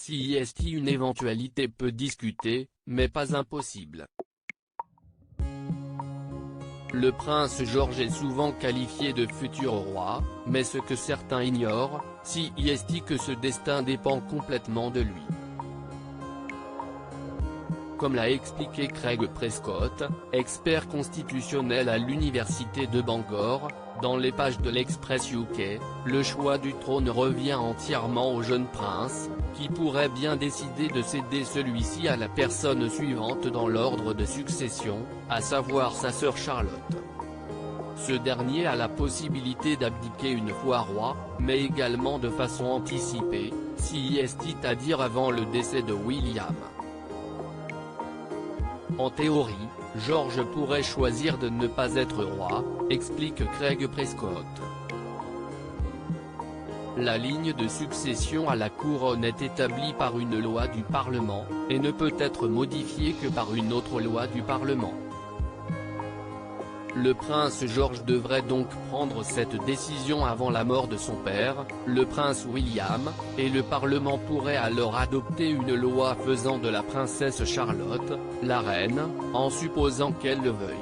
Si est une éventualité peu discutée, mais pas impossible. Le prince George est souvent qualifié de futur roi, mais ce que certains ignorent, c'est que ce destin dépend complètement de lui. Comme l'a expliqué Craig Prescott, expert constitutionnel à l'université de Bangor, dans les pages de l'Express UK, le choix du trône revient entièrement au jeune prince, qui pourrait bien décider de céder celui-ci à la personne suivante dans l'ordre de succession, à savoir sa sœur Charlotte. Ce dernier a la possibilité d'abdiquer une fois roi, mais également de façon anticipée, c'est-à-dire avant le décès de William. En théorie, George pourrait choisir de ne pas être roi, explique Craig Prescott. La ligne de succession à la couronne est établie par une loi du Parlement, et ne peut être modifiée que par une autre loi du Parlement. Le prince George devrait donc prendre cette décision avant la mort de son père, le prince William, et le Parlement pourrait alors adopter une loi faisant de la princesse Charlotte, la reine, en supposant qu'elle le veuille.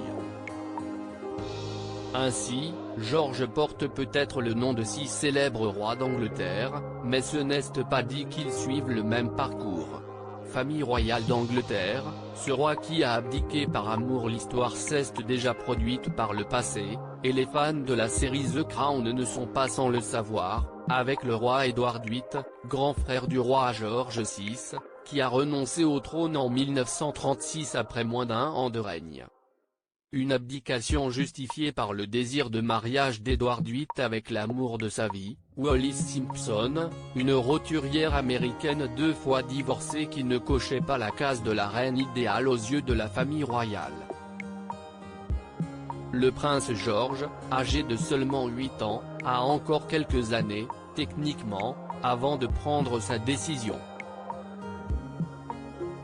Ainsi, George porte peut-être le nom de 6 célèbres rois d'Angleterre, mais ce n'est pas dit qu'ils suivent le même parcours. Famille royale d'Angleterre, ce roi qui a abdiqué par amour. L'histoire s'est déjà produite par le passé, et les fans de la série The Crown ne sont pas sans le savoir, avec le roi Édouard VIII, grand frère du roi George VI, qui a renoncé au trône en 1936 après moins d'1 an de règne. Une abdication justifiée par le désir de mariage d'Édouard VIII avec l'amour de sa vie, Wallis Simpson, une roturière américaine 2 fois divorcée qui ne cochait pas la case de la reine idéale aux yeux de la famille royale. Le prince George, âgé de seulement 8 ans, a encore quelques années, techniquement, avant de prendre sa décision.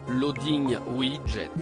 Loading widget.